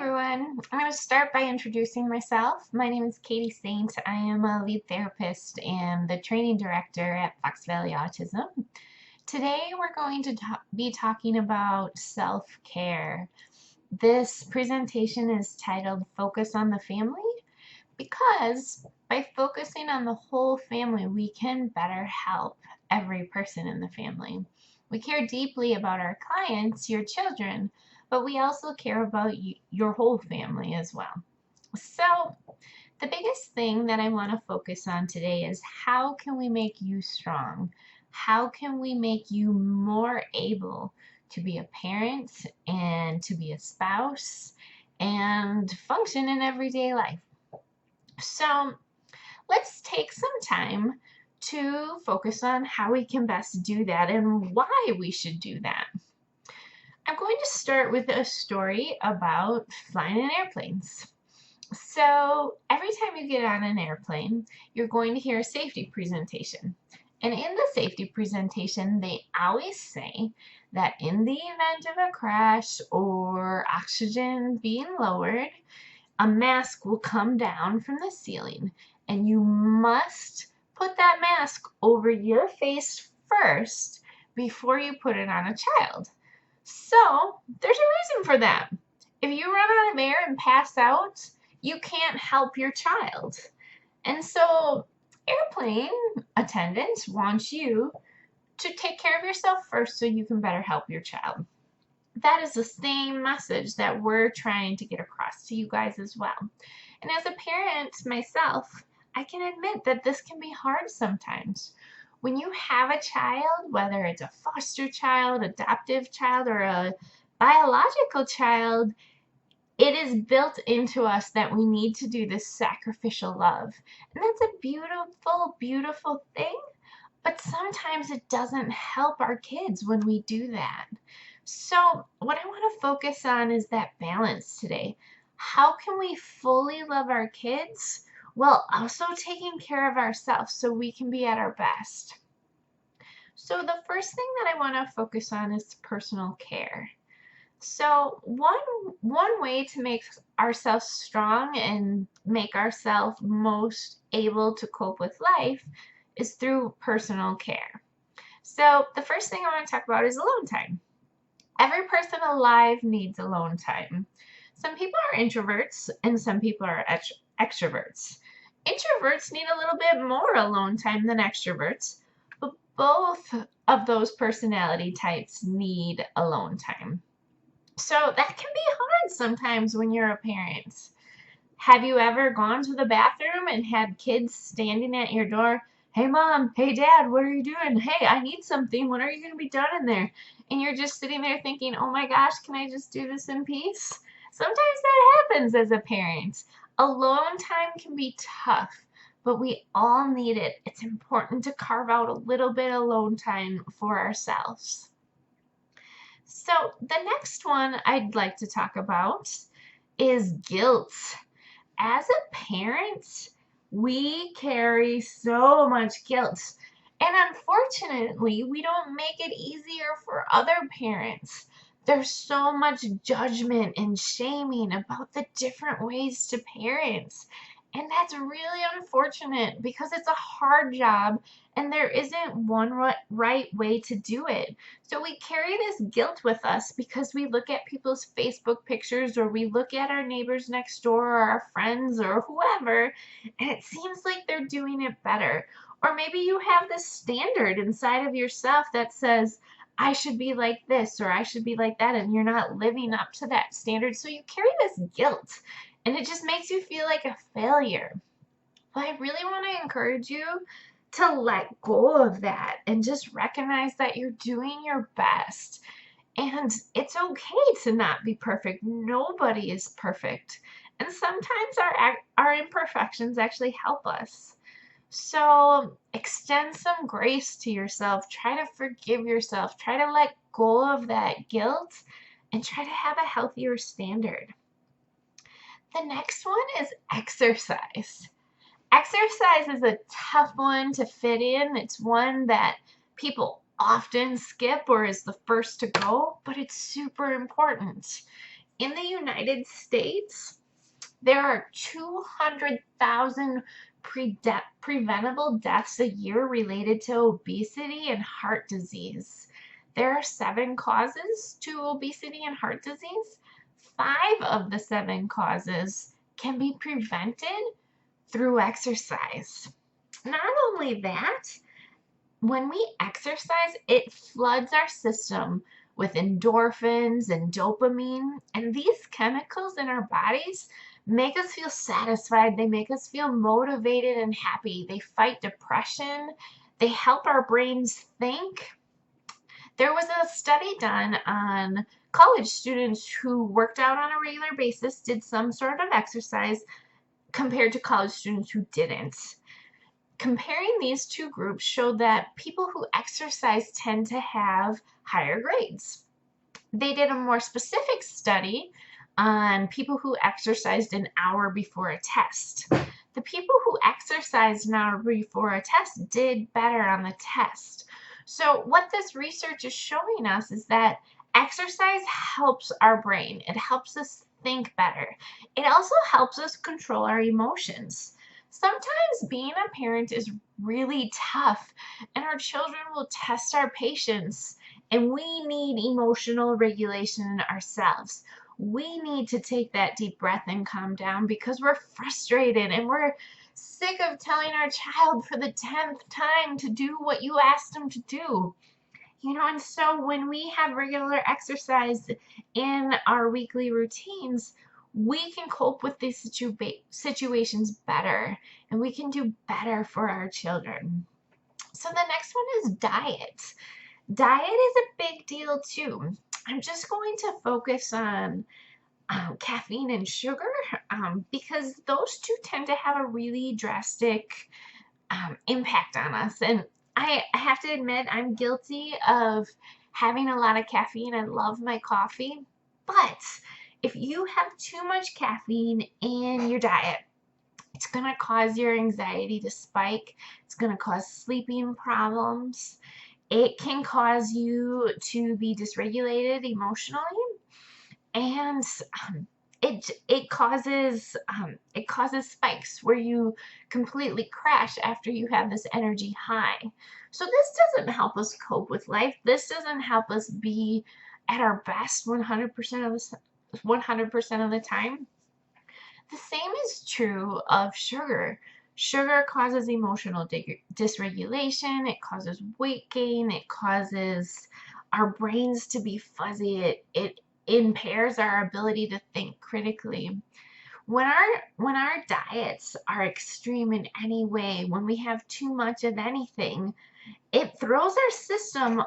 everyone. I'm going to start by introducing myself. My name is Katie Saint. I am a lead therapist and the training director at Fox Valley Autism. Today we're going to be talking about self-care. This presentation is titled Focus on the Family because by focusing on the whole family, we can better help every person in the family. We care deeply about our clients, your children, but we also care about your whole family as well. So the biggest thing that I want to focus on today is how can we make you strong? How can we make you more able to be a parent and to be a spouse and function in everyday life? So let's take some time to focus on how we can best do that and why we should do that. I'm going to start with a story about flying in airplanes. So every time you get on an airplane, you're going to hear a safety presentation. And in the safety presentation, they always say that in the event of a crash or oxygen being lowered, a mask will come down from the ceiling and you must put that mask over your face first before you put it on a child. So there's a reason for that. If you run out of air and pass out, you can't help your child. And so airplane attendants want you to take care of yourself first so you can better help your child. That is the same message that we're trying to get across to you guys as well. And as a parent myself, I can admit that this can be hard sometimes. When you have a child, whether it's a foster child, adoptive child, or a biological child, it is built into us that we need to do this sacrificial love. And that's a beautiful, beautiful thing, but sometimes it doesn't help our kids when we do that. So what I want to focus on is that balance today. How can we fully love our kids while also taking care of ourselves so we can be at our best? So the first thing that I want to focus on is personal care. So one way to make ourselves strong and make ourselves most able to cope with life is through personal care. So the first thing I want to talk about is alone time. Every person alive needs alone time. Some people are introverts and some people are extroverts. Introverts need a little bit more alone time than extroverts, but both of those personality types need alone time. So that can be hard sometimes when you're a parent. Have you ever gone to the bathroom and had kids standing at your door? Hey mom, hey dad, what are you doing? Hey, I need something. When are you going to be done in there? And you're just sitting there thinking, oh my gosh, can I just do this in peace? Sometimes that happens as a parent. Alone time can be tough, but we all need it. It's important to carve out a little bit of alone time for ourselves. So the next one I'd like to talk about is guilt. As a parent, we carry so much guilt. And unfortunately, we don't make it easier for other parents. There's so much judgment and shaming about the different ways to parent. And that's really unfortunate because it's a hard job and there isn't one right way to do it. So we carry this guilt with us because we look at people's Facebook pictures or we look at our neighbors next door or our friends or whoever, and it seems like they're doing it better. Or maybe you have this standard inside of yourself that says, I should be like this or I should be like that, and you're not living up to that standard. So you carry this guilt and it just makes you feel like a failure. But I really want to encourage you to let go of that and just recognize that you're doing your best. And it's okay to not be perfect. Nobody is perfect. And sometimes our imperfections actually help us. So extend some grace to yourself. Try to forgive yourself. Try to let go of that guilt and try to have a healthier standard. The next one is exercise. Exercise is a tough one to fit in. It's one that people often skip or is the first to go, but it's super important. In the United States, there are 200,000 preventable deaths a year related to obesity and heart disease. There are 7 causes to obesity and heart disease. 5 of the 7 causes can be prevented through exercise. Not only that, when we exercise, it floods our system with endorphins and dopamine, and these chemicals in our bodies make us feel satisfied. They make us feel motivated and happy. They fight depression. They help our brains think. There was a study done on college students who worked out on a regular basis, did some sort of exercise, compared to college students who didn't. Comparing these two groups showed that people who exercise tend to have higher grades. They did a more specific study on people who exercised an hour before a test. The people who exercised an hour before a test did better on the test. So what this research is showing us is that exercise helps our brain. It helps us think better. It also helps us control our emotions. Sometimes being a parent is really tough, and our children will test our patience, and we need emotional regulation ourselves. We need to take that deep breath and calm down because we're frustrated and we're sick of telling our child for the 10th time to do what you asked them to do. And so when we have regular exercise in our weekly routines, we can cope with these situations better, and we can do better for our children. So the next one is diet. Diet is a big deal too. I'm just going to focus on caffeine and sugar because those two tend to have a really drastic impact on us. And I have to admit, I'm guilty of having a lot of caffeine. I love my coffee, but if you have too much caffeine in your diet, it's going to cause your anxiety to spike. It's going to cause sleeping problems. It can cause you to be dysregulated emotionally, and it causes spikes where you completely crash after you have this energy high. So this doesn't help us cope with life. This doesn't help us be at our best 100% of the time. The same is true of sugar. Sugar causes emotional dysregulation. It causes weight gain. It causes our brains to be fuzzy. It impairs our ability to think critically. When our diets are extreme in any way, when we have too much of anything, it throws our system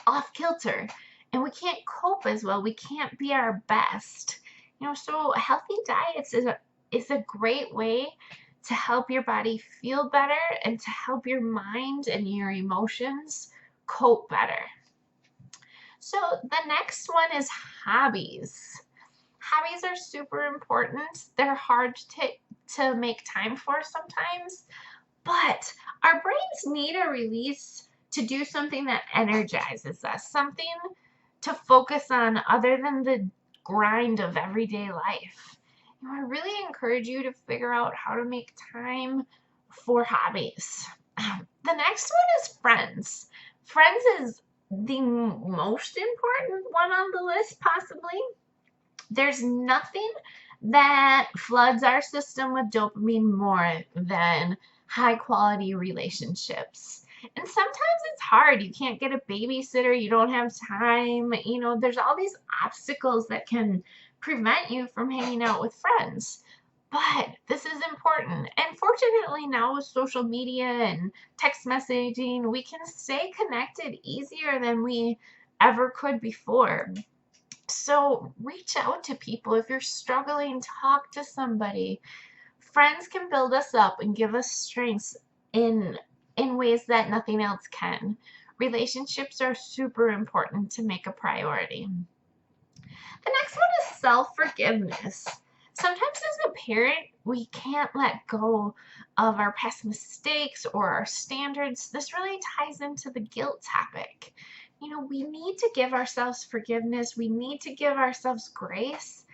off kilter, and we can't cope as well. We can't be our best. So healthy diets is a great way to help your body feel better and to help your mind and your emotions cope better. So the next one is hobbies. Hobbies are super important. They're hard to make time for sometimes, but our brains need a release to do something that energizes us, something to focus on other than the grind of everyday life. I really encourage you to figure out how to make time for hobbies. The next one is friends. Friends is the most important one on the list, possibly. There's nothing that floods our system with dopamine more than high quality relationships. And sometimes it's hard. You can't get a babysitter, you don't have time. There's all these obstacles that can prevent you from hanging out with friends. But this is important. And fortunately, now with social media and text messaging, we can stay connected easier than we ever could before. So reach out to people. If you're struggling, talk to somebody. Friends can build us up and give us strengths in ways that nothing else can. Relationships are super important to make a priority. The next one is self-forgiveness. Sometimes as a parent, we can't let go of our past mistakes or our standards. This really ties into the guilt topic. we need to give ourselves forgiveness. We need to give ourselves grace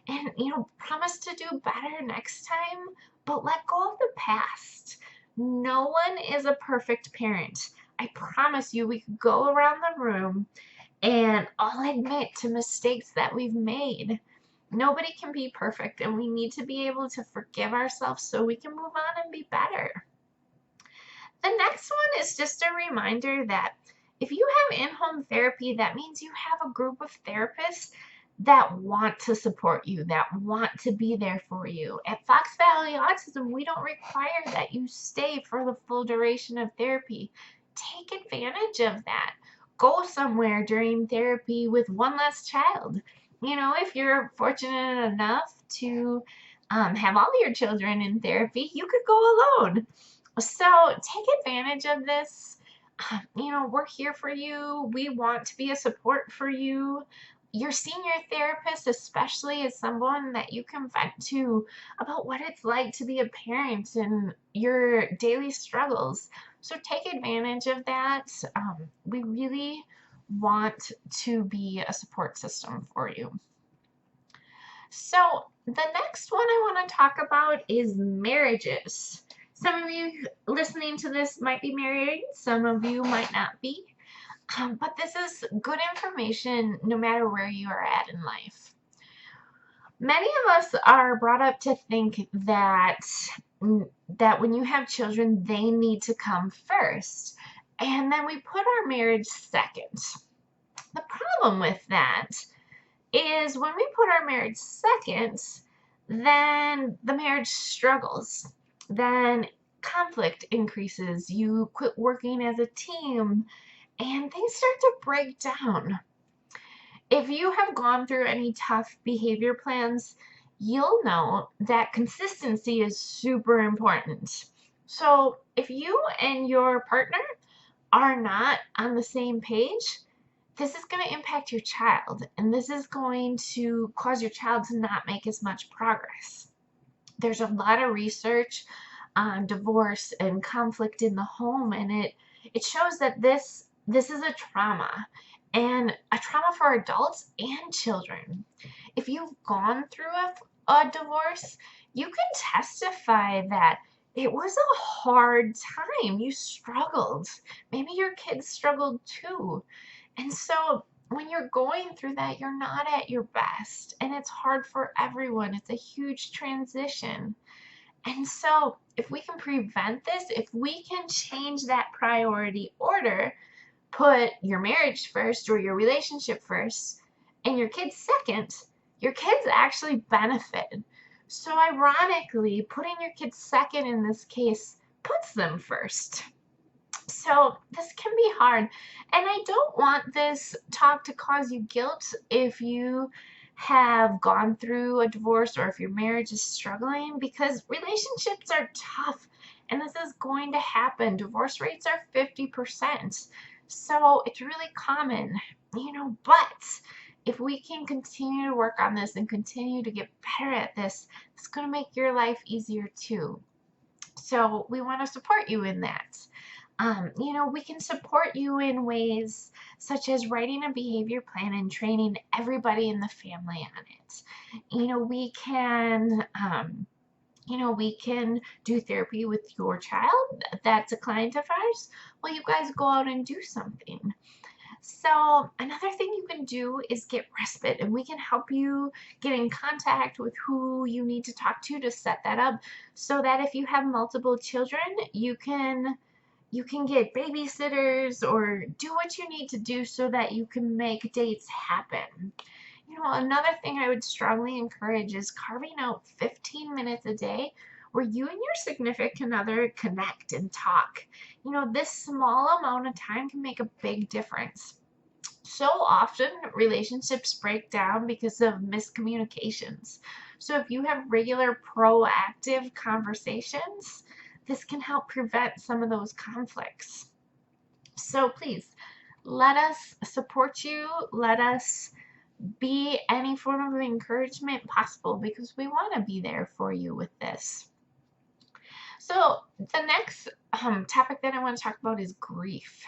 and, promise to do better next time, but let go of the past. No one is a perfect parent. I promise you, we could go around the room and all admit to mistakes that we've made. Nobody can be perfect, and we need to be able to forgive ourselves so we can move on and be better. The next one is just a reminder that if you have in-home therapy, that means you have a group of therapists that want to support you, that want to be there for you. At Fox Valley Autism, we don't require that you stay for the full duration of therapy. Take advantage of that. Go somewhere during therapy with one less child. If you're fortunate enough to have all your children in therapy, you could go alone. So take advantage of this. We're here for you. We want to be a support for you. Your senior therapist, especially, is someone that you can vent to about what it's like to be a parent and your daily struggles. So take advantage of that. We really want to be a support system for you. So the next one I want to talk about is marriages. Some of you listening to this might be married, some of you might not be, but this is good information no matter where you are at in life. Many of us are brought up to think that when you have children, they need to come first, and then we put our marriage second. The problem with that is when we put our marriage second, then the marriage struggles. Then conflict increases. You quit working as a team and things start to break down. If you have gone through any tough behavior plans, you'll know that consistency is super important. So if you and your partner are not on the same page, this is going to impact your child, and this is going to cause your child to not make as much progress. There's a lot of research on divorce and conflict in the home, and it shows that this is a trauma, and a trauma for adults and children. If you've gone through a divorce, you can testify that it was a hard time. You struggled. Maybe your kids struggled too. And so when you're going through that, you're not at your best, and it's hard for everyone. It's a huge transition. And so if we can prevent this, if we can change that priority order, put your marriage first or your relationship first and your kids second, your kids actually benefit. So ironically, putting your kids second in this case puts them first. So this can be hard, and I don't want this talk to cause you guilt if you have gone through a divorce or if your marriage is struggling, because relationships are tough and this is going to happen. Divorce rates are 50%, so it's really common, but if we can continue to work on this and continue to get better at this, it's going to make your life easier too. So we want to support you in that. We can support you in ways such as writing a behavior plan and training everybody in the family on it. We can do therapy with your child that's a client of ours. Well, you guys go out and do something. So another thing you can do is get respite, and we can help you get in contact with who you need to talk to set that up, so that if you have multiple children, you can get babysitters or do what you need to do so that you can make dates happen. Another thing I would strongly encourage is carving out 15 minutes a day where you and your significant other connect and talk. This small amount of time can make a big difference. So often relationships break down because of miscommunications. So if you have regular proactive conversations, this can help prevent some of those conflicts. So please, let us support you. Let us be any form of encouragement possible, because we want to be there for you with this. So the next topic that I want to talk about is grief.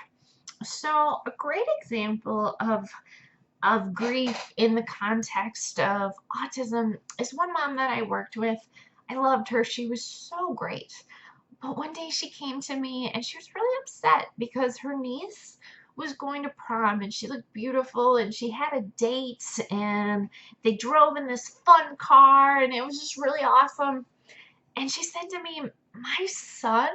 So a great example of grief in the context of autism is one mom that I worked with. I loved her. She was so great. But one day she came to me and she was really upset because her niece was going to prom and she looked beautiful and she had a date and they drove in this fun car and it was just really awesome. And she said to me, "My son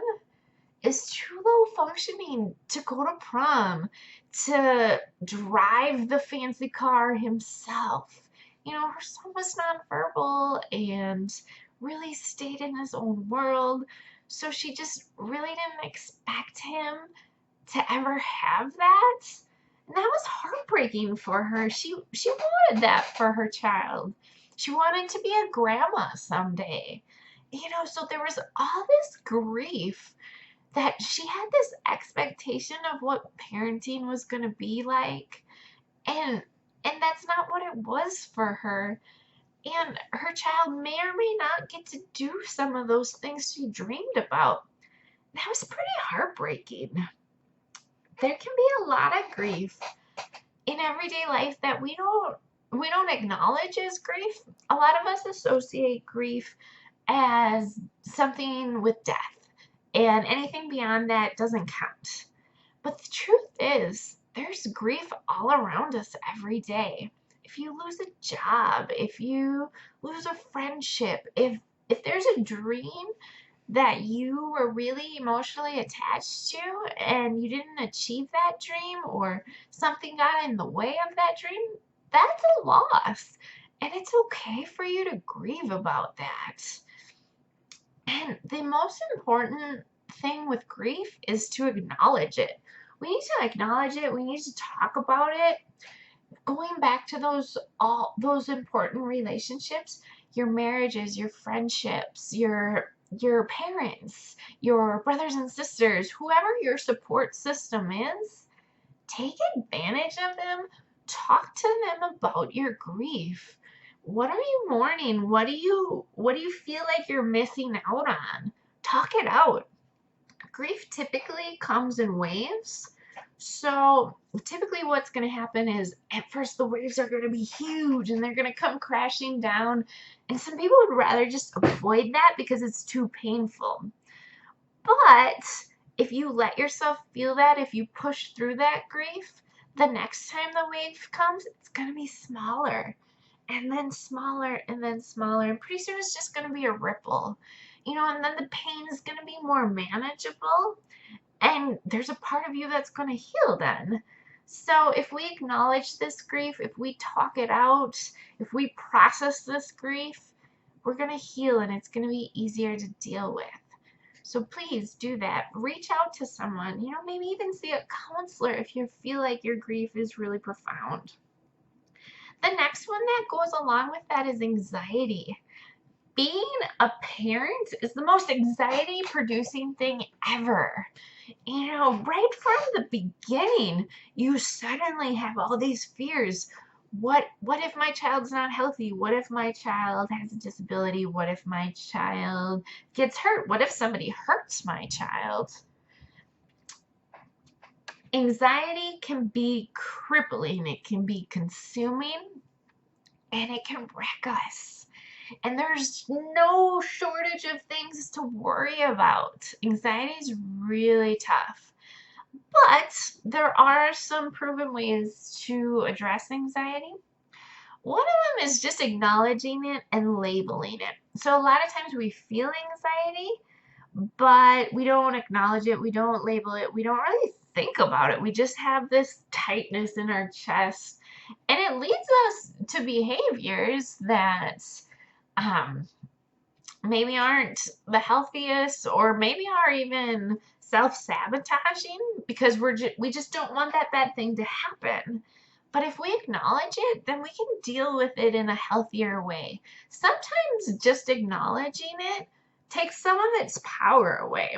is too low functioning to go to prom, to drive the fancy car himself." Her son was nonverbal and really stayed in his own world. So she just really didn't expect him to ever have that. And that was heartbreaking for her. She wanted that for her child. She wanted to be a grandma someday. So there was all this grief that she had this expectation of what parenting was going to be like, and that's not what it was for her. And her child may or may not get to do some of those things she dreamed about. That was pretty heartbreaking. There can be a lot of grief in everyday life that we don't acknowledge as grief. A lot of us associate grief as something with death, and anything beyond that doesn't count. But the truth is, there's grief all around us every day. If you lose a job, if you lose a friendship, if there's a dream that you were really emotionally attached to and you didn't achieve that dream, or something got in the way of that dream, that's a loss. And it's okay for you to grieve about that. And the most important thing with grief is to acknowledge it. We need to acknowledge it. We need to talk about it. Going back to those important relationships, your marriages, your friendships, your parents, your brothers and sisters, whoever your support system is, take advantage of them. Talk to them about your grief. What are you mourning? What do you feel like you're missing out on? Talk it out. Grief typically comes in waves. So typically what's going to happen is at first the waves are going to be huge and they're going to come crashing down. And some people would rather just avoid that because it's too painful. But if you let yourself feel that, if you push through that grief, the next time the wave comes, it's going to be smaller and then smaller and then smaller. And pretty soon it's just going to be a ripple, and then the pain is going to be more manageable. And there's a part of you that's going to heal then. So if we acknowledge this grief, if we talk it out, if we process this grief, we're going to heal and it's going to be easier to deal with. So please do that. Reach out to someone, maybe even see a counselor if you feel like your grief is really profound. The next one that goes along with that is anxiety. Being a parent is the most anxiety producing thing ever. Right from the beginning, you suddenly have all these fears. What if my child's not healthy? What if my child has a disability? What if my child gets hurt? What if somebody hurts my child? Anxiety can be crippling, it can be consuming, and it can wreck us. And there's no shortage of things to worry about. Anxiety is really tough. But there are some proven ways to address anxiety. One of them is just acknowledging it and labeling it. So a lot of times we feel anxiety, but we don't acknowledge it, we don't label it, we don't really think about it. We just have this tightness in our chest, and it leads us to behaviors that maybe aren't the healthiest, or maybe are even self-sabotaging, because we just don't want that bad thing to happen. But if we acknowledge it, then we can deal with it in a healthier way. Sometimes just acknowledging it takes some of its power away.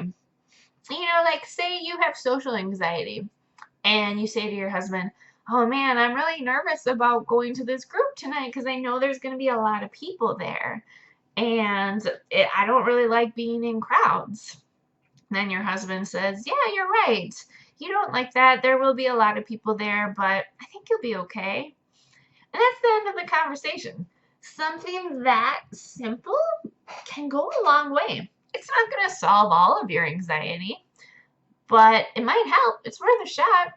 Like say you have social anxiety and you say to your husband, "Oh man, I'm really nervous about going to this group tonight because I know there's going to be a lot of people there. And I don't really like being in crowds." Then your husband says, "Yeah, you're right. You don't like that. There will be a lot of people there, but I think you'll be okay. And that's the end of the conversation. Something that simple can go a long way. It's not going to solve all of your anxiety, but it might help. It's worth a shot.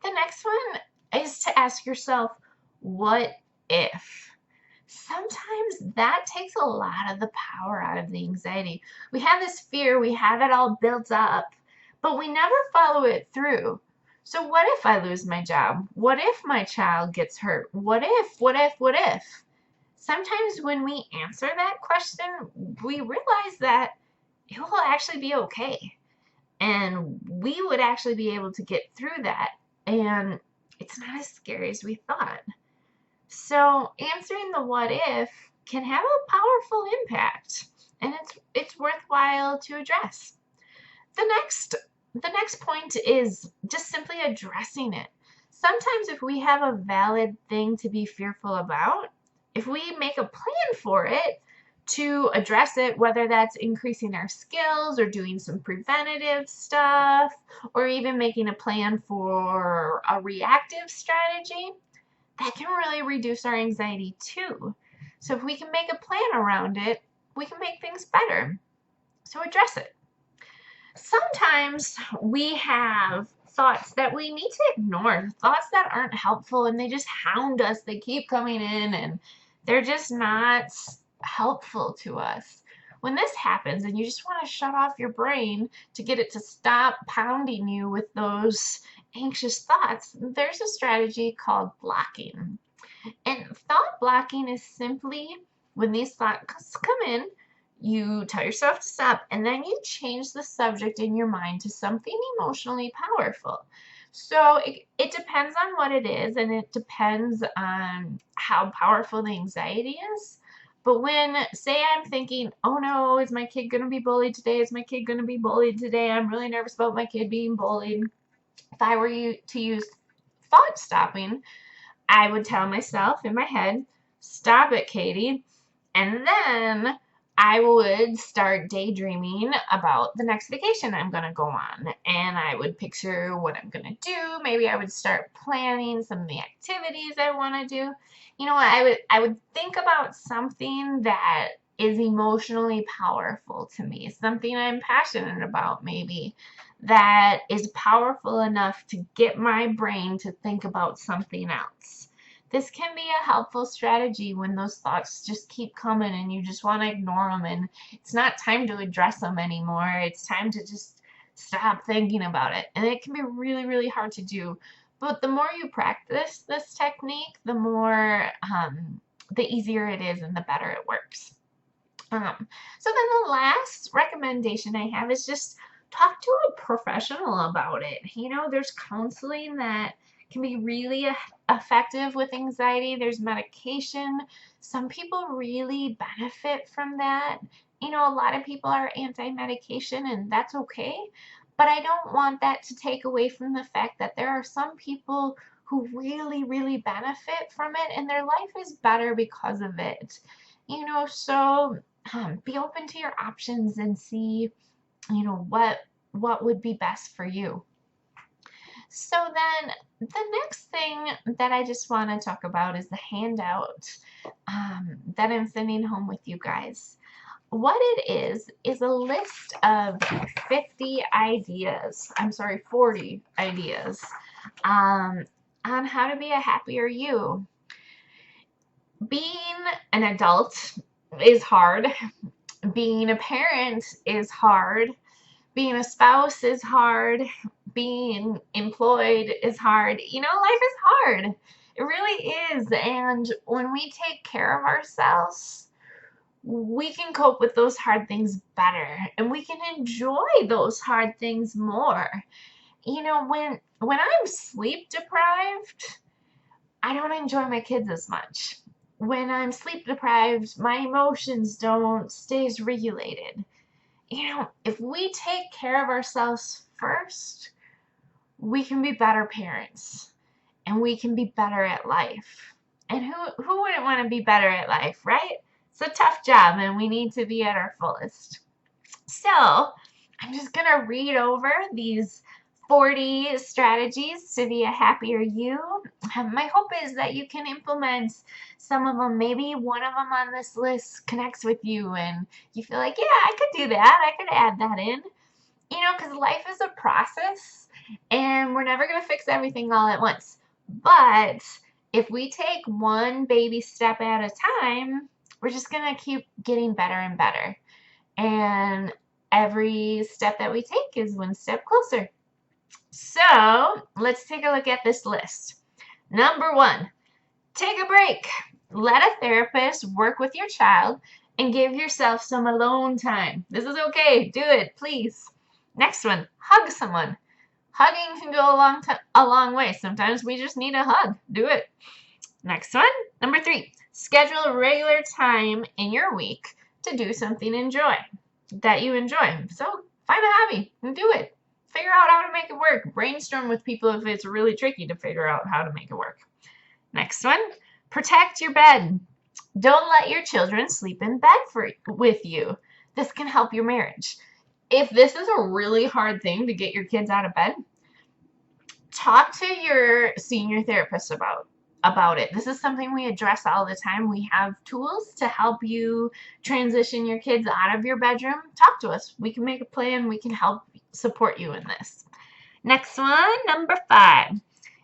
The next one is to ask yourself, what if? Sometimes that takes a lot of the power out of the anxiety. We have this fear, we have it all built up, but we never follow it through. So what if I lose my job? What if my child gets hurt? What if, what if, what if? Sometimes when we answer that question, we realize that it will actually be okay. And we would actually be able to get through that. And it's not as scary as we thought. So answering the what if can have a powerful impact, and it's worthwhile to address. The next point is just simply addressing it. Sometimes if we have a valid thing to be fearful about, if we make a plan for it to address it, whether that's increasing our skills or doing some preventative stuff, or even making a plan for a reactive strategy, that can really reduce our anxiety too. So if we can make a plan around it, we can make things better. So address it. Sometimes we have thoughts that we need to ignore, thoughts that aren't helpful, and they just hound us. They keep coming in and they're just not helpful to us. When this happens and you just want to shut off your brain to get it to stop pounding you with those anxious thoughts, there's a strategy called blocking. And thought blocking is simply when these thoughts come in, you tell yourself to stop, and then you change the subject in your mind to something emotionally powerful. So it depends on what it is, and it depends on how powerful the anxiety is. But when, say I'm thinking, oh no, is my kid going to be bullied today? Is my kid going to be bullied today? I'm really nervous about my kid being bullied. If I were to use thought stopping, I would tell myself in my head, stop it, Katie. And then I would start daydreaming about the next vacation I'm going to go on. And I would picture what I'm going to do. Maybe I would start planning some of the activities I want to do. You know what? I would think about something that is emotionally powerful to me, something I'm passionate about, maybe, that is powerful enough to get my brain to think about something else. This can be a helpful strategy when those thoughts just keep coming and you just want to ignore them, and it's not time to address them anymore. It's time to just stop thinking about it. And it can be really, really hard to do. But the more you practice this technique, the easier it is and the better it works. So then the last recommendation I have is just talk to a professional about it. There's counseling that can be really effective with anxiety. There's medication. Some people really benefit from that. A lot of people are anti-medication, and that's okay. But I don't want that to take away from the fact that there are some people who really, really benefit from it, and their life is better because of it. So be open to your options and see, what would be best for you. So then the next thing that I just want to talk about is the handout that I'm sending home with you guys. What it is a list of 40 ideas on how to be a happier you. Being an adult is hard. Being a parent is hard. Being a spouse is hard. Being employed is hard. Life is hard. It really is. And when we take care of ourselves, we can cope with those hard things better, and we can enjoy those hard things more. When I'm sleep deprived, I don't enjoy my kids as much. When I'm sleep deprived, my emotions don't stay as regulated. If we take care of ourselves first, we can be better parents, and we can be better at life. And who wouldn't want to be better at life, right? It's a tough job, and we need to be at our fullest. So I'm just going to read over these 40 strategies to be a happier you. My hope is that you can implement some of them. Maybe one of them on this list connects with you and you feel like, yeah, I could do that. I could add that in. Because life is a process and we're never going to fix everything all at once. But if we take one baby step at a time, we're just going to keep getting better and better. And every step that we take is one step closer. So let's take a look at this list. Number 1, take a break. Let a therapist work with your child and give yourself some alone time. This is okay. Do it, please. Next one, hug someone. Hugging can go a long way. Sometimes we just need a hug. Do it. Next one, number 3, schedule a regular time in your week to do something that you enjoy. So find a hobby and do it. Figure out how to make it work. Brainstorm with people if it's really tricky to figure out how to make it work. Next one, protect your bed. Don't let your children sleep in bed with you. This can help your marriage. If this is a really hard thing to get your kids out of bed, talk to your senior therapist about it. This is something we address all the time. We have tools to help you transition your kids out of your bedroom. Talk to us. We can make a plan. We can help support you in this. Next one, number 5.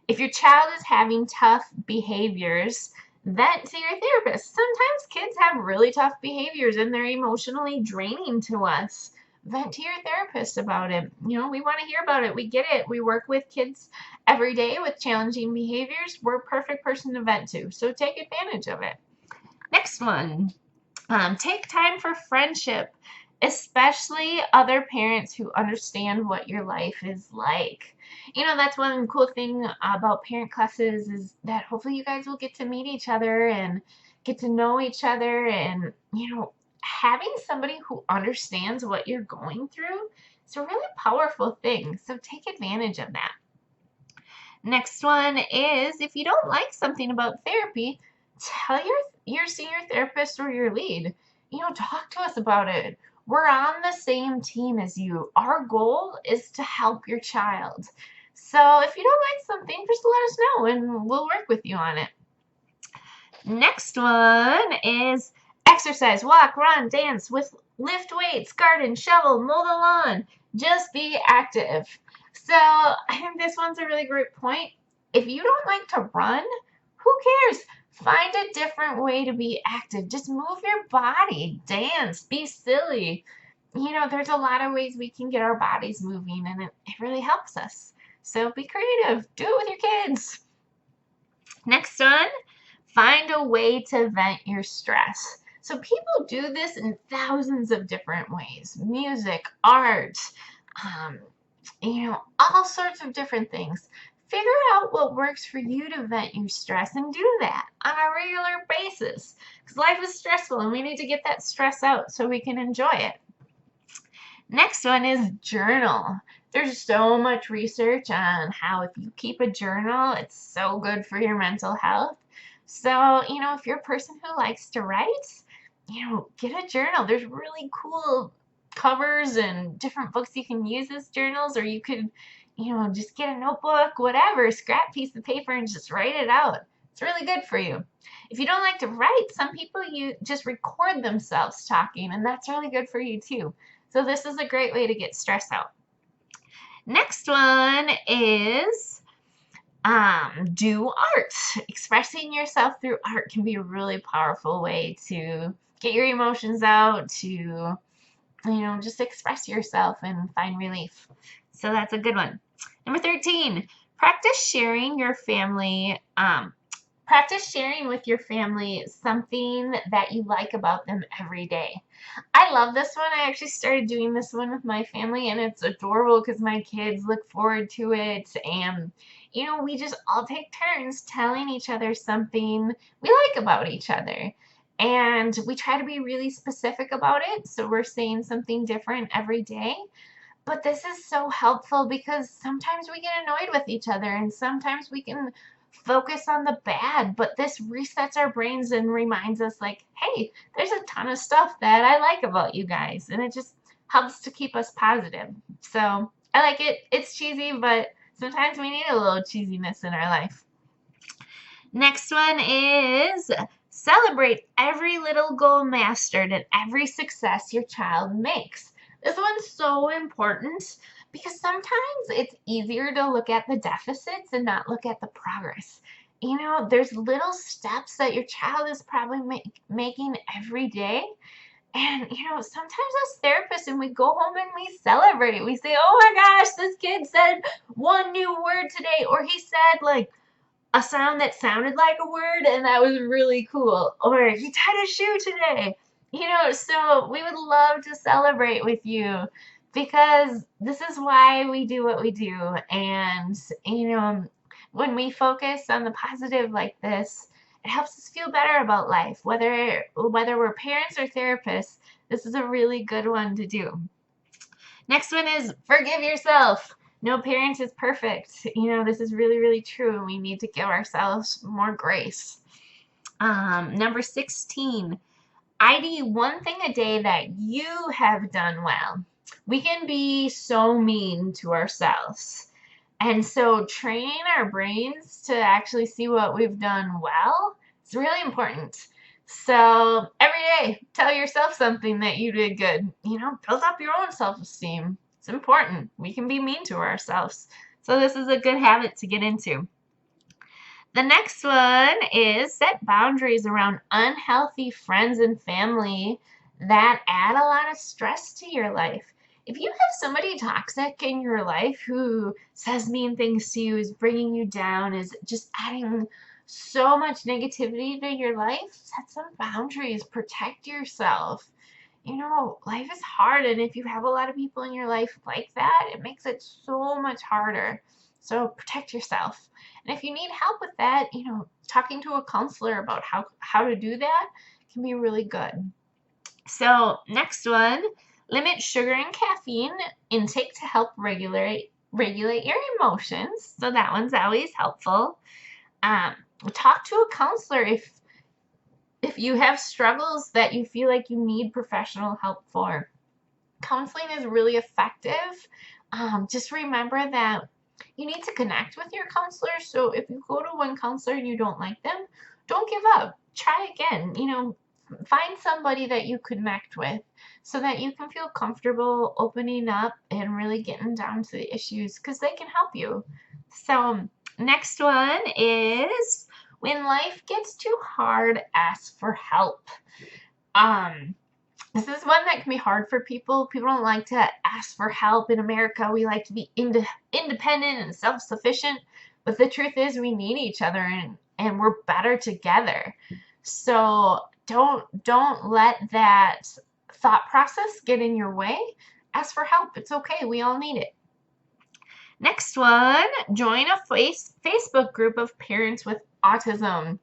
If your child is having tough behaviors, vent to your therapist. Sometimes kids have really tough behaviors and they're emotionally draining to us. Vent to your therapist about it. We want to hear about it. We get it. We work with kids every day with challenging behaviors. We're a perfect person to vent to, so take advantage of it. Next one, take time for friendship, especially other parents who understand what your life is like. That's one cool thing about parent classes is that hopefully you guys will get to meet each other and get to know each other, and having somebody who understands what you're going through is a really powerful thing, so take advantage of that. Next one is, if you don't like something about therapy, tell your senior therapist or your lead. Talk to us about it. We're on the same team as you. Our goal is to help your child. So if you don't like something, just let us know and we'll work with you on it. Next one is exercise, walk, run, dance, lift weights, garden, shovel, mow the lawn. Just be active. So I think this one's a really great point. If you don't like to run, who cares? Find a different way to be active. Just move your body, dance, be silly. There's a lot of ways we can get our bodies moving and it really helps us. So be creative. Do it with your kids. Next one, find a way to vent your stress. So people do this in thousands of different ways. Music, art, all sorts of different things. Figure out what works for you to vent your stress and do that on a regular basis. Because life is stressful and we need to get that stress out so we can enjoy it. Next one is journal. There's so much research on how if you keep a journal, it's so good for your mental health. So, if you're a person who likes to write, get a journal. There's really cool covers and different books you can use as journals, or you could, just get a notebook, whatever, scrap piece of paper and just write it out. It's really good for you. If you don't like to write, some people just record themselves talking, and that's really good for you too. So this is a great way to get stress out. Next one is do art. Expressing yourself through art can be a really powerful way to get your emotions out, to just express yourself and find relief. So that's a good one. Number 13, practice sharing with your family something that you like about them every day. I love this one. I actually started doing this one with my family, and it's adorable because my kids look forward to it. And, we just all take turns telling each other something we like about each other. And we try to be really specific about it, so we're saying something different every day. But this is so helpful because sometimes we get annoyed with each other and sometimes we can focus on the bad, but this resets our brains and reminds us like, hey, there's a ton of stuff that I like about you guys, and it just helps to keep us positive. So I like it. It's cheesy, but sometimes we need a little cheesiness in our life. Next one is celebrate every little goal mastered and every success your child makes. This one's so important because sometimes it's easier to look at the deficits and not look at the progress. You know, there's little steps that your child is probably making every day. And, you know, sometimes as therapists, and we go home and we celebrate, we say, oh my gosh, this kid said one new word today, or he said like a sound that sounded like a word, and that was really cool. Or he tied a shoe today. You know, so we would love to celebrate with you because this is why we do what we do. And, you know, when we focus on the positive like this, it helps us feel better about life. Whether we're parents or therapists, this is a really good one to do. Next one is forgive yourself. No parent is perfect. You know, this is really, really true. We need to give ourselves more grace. Number 16, ID one thing a day that you have done well. We can be so mean to ourselves. And so training our brains to actually see what we've done well is really important. So every day, tell yourself something that you did good. You know, build up your own self-esteem. It's important. We can be mean to ourselves. So this is a good habit to get into. The next one is set boundaries around unhealthy friends and family that add a lot of stress to your life. If you have somebody toxic in your life who says mean things to you, is bringing you down, is just adding so much negativity to your life, set some boundaries, protect yourself. You know, life is hard, and if you have a lot of people in your life like that, it makes it so much harder. So protect yourself. And if you need help with that, you know, talking to a counselor about how to do that can be really good. So next one, limit sugar and caffeine intake to help regulate your emotions. So that one's always helpful. Talk to a counselor if you have struggles that you feel like you need professional help for. Counseling is really effective. Just remember that you need to connect with your counselor. So if you go to one counselor and you don't like them, don't give up. Try again. You know, find somebody that you connect with so that you can feel comfortable opening up and really getting down to the issues because they can help you. So next one is when life gets too hard, ask for help. This is one that can be hard for people. People don't like to ask for help. In America, we like to be independent and self-sufficient, but the truth is we need each other, and we're better together. So don't let that thought process get in your way. Ask for help. It's okay. We all need it. Next one, join a Facebook group of parents with autism.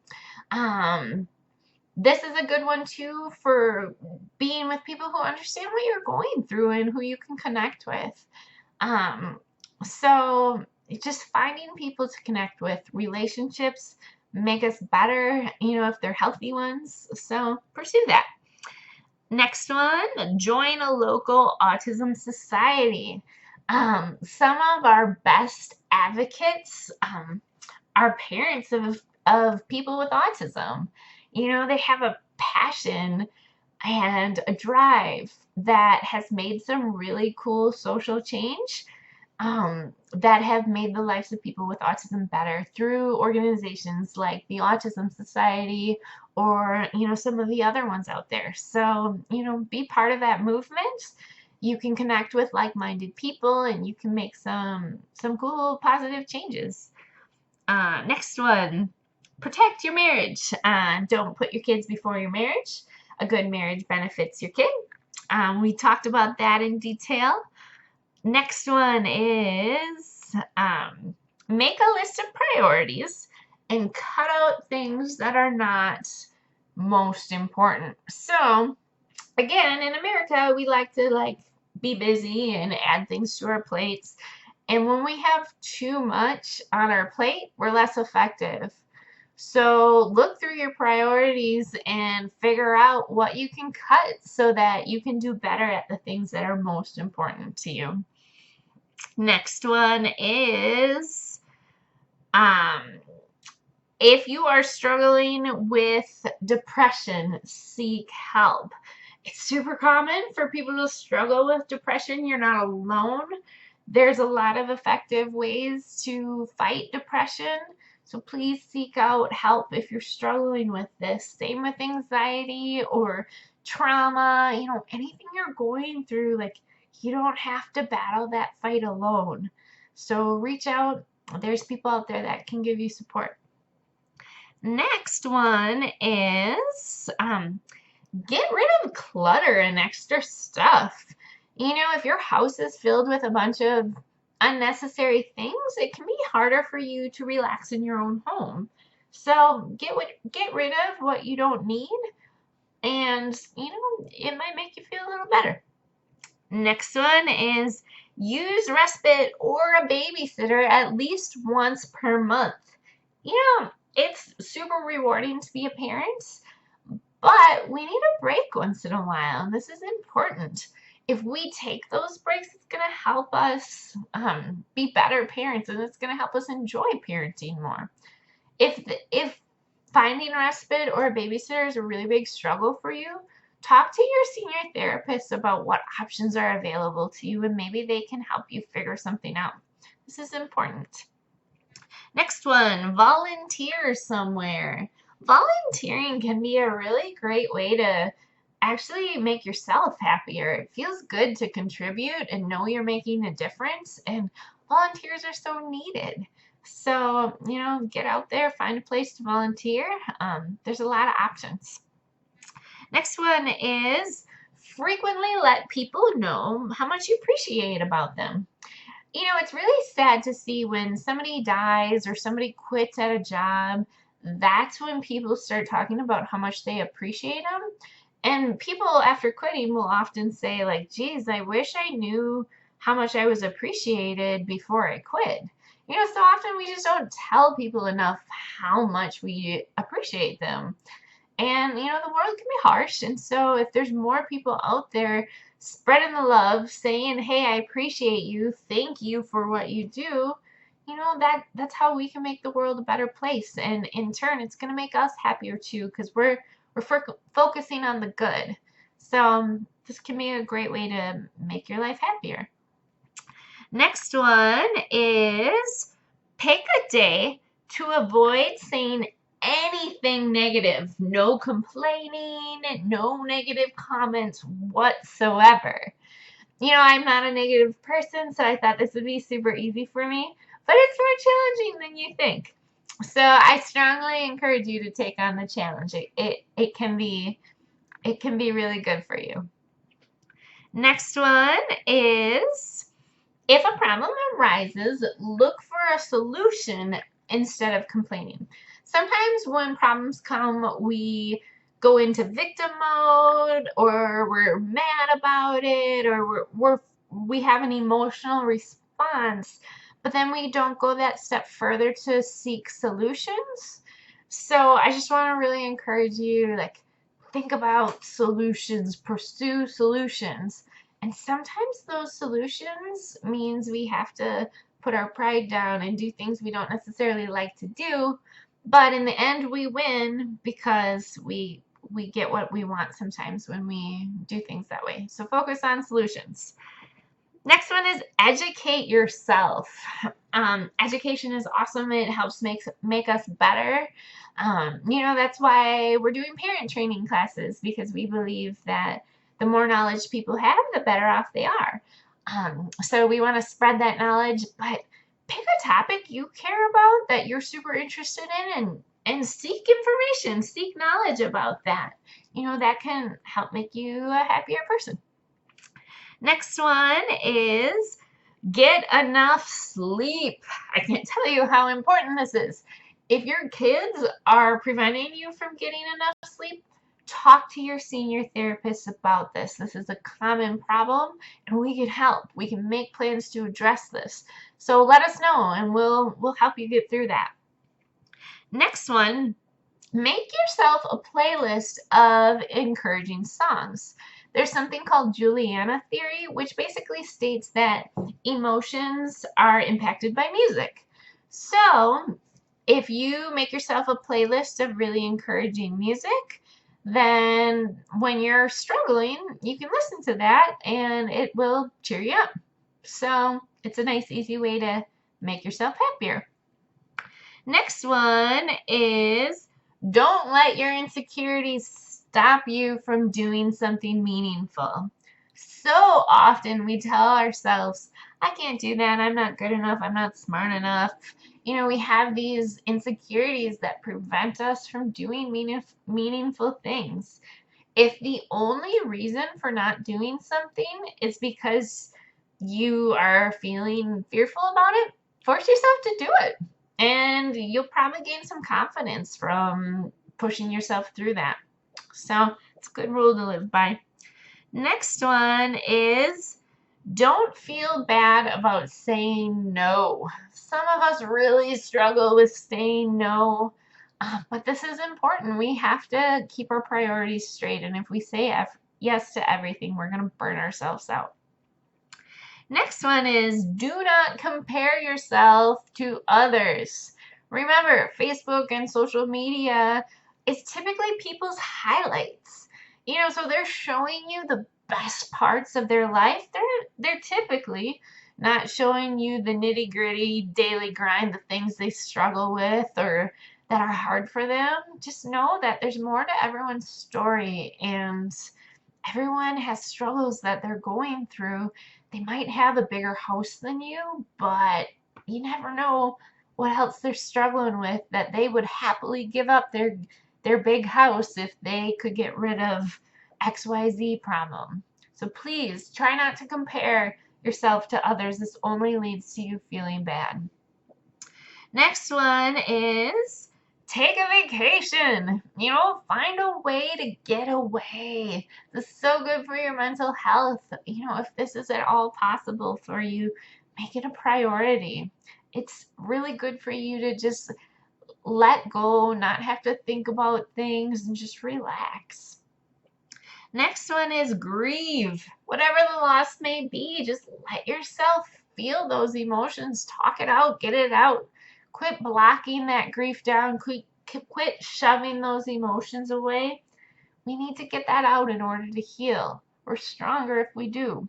This is a good one too for being with people who understand what you're going through and who you can connect with. So just finding people to connect with. Relationships make us better, you know, if they're healthy ones. So pursue that. Next one, join a local autism society. Some of our best advocates are parents of people with autism. You know, they have a passion and a drive that has made some really cool social change that have made the lives of people with autism better through organizations like the Autism Society or, you know, some of the other ones out there. So, you know, be part of that movement. You can connect with like-minded people and you can make some cool positive changes. Next one, protect your marriage. Don't put your kids before your marriage. A good marriage benefits your kid. We talked about that in detail. Next one is make a list of priorities and cut out things that are not most important. So again, in America, we like to be busy and add things to our plates. And when we have too much on our plate, we're less effective. So look through your priorities and figure out what you can cut so that you can do better at the things that are most important to you. Next one is if you are struggling with depression, seek help. It's super common for people to struggle with depression. You're not alone. There's a lot of effective ways to fight depression. So please seek out help if you're struggling with this. Same with anxiety or trauma, anything you're going through, like you don't have to battle that fight alone. So reach out. There's people out there that can give you support. Next one is get rid of clutter and extra stuff. If your house is filled with a bunch of unnecessary things, it can be harder for you to relax in your own home. So get rid of what you don't need, and it might make you feel a little better. Next one is use respite or a babysitter at least once per month. It's super rewarding to be a parent, but we need a break once in a while. This is important. If we take those breaks, it's going to help us be better parents, and it's going to help us enjoy parenting more. If finding respite or a babysitter is a really big struggle for you, talk to your senior therapist about what options are available to you, and maybe they can help you figure something out. This is important. Next one, volunteer somewhere. Volunteering can be a really great way to actually make yourself happier. It feels good to contribute and know you're making a difference, and volunteers are so needed. So, get out there, find a place to volunteer. There's a lot of options. Next one is frequently let people know how much you appreciate about them. It's really sad to see when somebody dies or somebody quits at a job. That's when people start talking about how much they appreciate them. And people after quitting will often say, like, geez, I wish I knew how much I was appreciated before I quit. So often we just don't tell people enough how much we appreciate them. And, the world can be harsh. And so if there's more people out there spreading the love, saying, hey, I appreciate you, thank you for what you do, that's how we can make the world a better place. And in turn, it's going to make us happier too, because we're focusing on the good. So this can be a great way to make your life happier. Next one is pick a day to avoid saying anything negative. No complaining, no negative comments whatsoever. I'm not a negative person, so I thought this would be super easy for me, but it's more challenging than you think. So I strongly encourage you to take on the challenge. It can be really good for you. Next one is if a problem arises, look for a solution instead of complaining. Sometimes when problems come, we go into victim mode, or we're mad about it, or we have an emotional response, but then we don't go that step further to seek solutions. So I just want to really encourage you, think about solutions, pursue solutions. And sometimes those solutions means we have to put our pride down and do things we don't necessarily like to do. But in the end, we win because we get what we want sometimes when we do things that way. So focus on solutions. Next one is educate yourself. Education is awesome. It helps make us better. That's why we're doing parent training classes, because we believe that the more knowledge people have, the better off they are. So we want to spread that knowledge, but pick a topic you care about that you're super interested in, and seek information, seek knowledge about that. That can help make you a happier person. Next one is get enough sleep. I can't tell you how important this is. If your kids are preventing you from getting enough sleep, talk to your senior therapist about this. This is a common problem, and we can help. We can make plans to address this. So let us know, and we'll help you get through that. Next one make yourself a playlist of encouraging songs. There's something called Juliana theory, which basically states that emotions are impacted by music. So, if you make yourself a playlist of really encouraging music, then when you're struggling, you can listen to that and it will cheer you up. So, it's a nice, easy way to make yourself happier. Next one is don't let your insecurities stop you from doing something meaningful. So often we tell ourselves, I can't do that, I'm not good enough, I'm not smart enough. You know, we have these insecurities that prevent us from doing meaningful things. If the only reason for not doing something is because you are feeling fearful about it, force yourself to do it. And you'll probably gain some confidence from pushing yourself through that. So it's a good rule to live by. Next one is don't feel bad about saying no. Some of us really struggle with saying no, but this is important. We have to keep our priorities straight, and if we say yes to everything, we're going to burn ourselves out. Next one is do not compare yourself to others. Remember, Facebook and social media is typically people's highlights. You know, so they're showing you the best parts of their life. They're typically not showing you the nitty-gritty daily grind, the things they struggle with or that are hard for them. Just know that there's more to everyone's story, and everyone has struggles that they're going through. They might have a bigger house than you, but you never know what else they're struggling with, that they would happily give up their big house if they could get rid of XYZ problem. So please try not to compare yourself to others. This only leads to you feeling bad. Next one is take a vacation. You know, find a way to get away. This is so good for your mental health. You know, if this is at all possible for you, make it a priority. It's really good for you to just let go, not have to think about things, and just relax. Next one is grieve. Whatever the loss may be, just let yourself feel those emotions. Talk it out, get it out. Quit blocking that grief down. Quit shoving those emotions away. We need to get that out in order to heal. We're stronger if we do.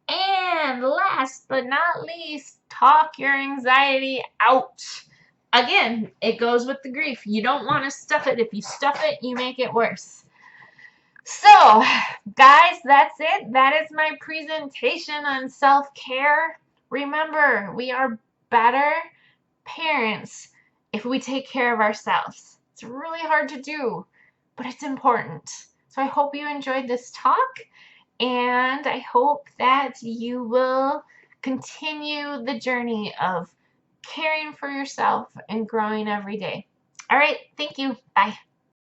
And last but not least, talk your anxiety out. Again, it goes with the grief. You don't want to stuff it. If you stuff it, you make it worse. So, guys, that's it. That is my presentation on self-care. Remember, we are better parents if we take care of ourselves. It's really hard to do, but it's important. So I hope you enjoyed this talk, and I hope that you will continue the journey of caring for yourself and growing every day. All right, thank you. Bye.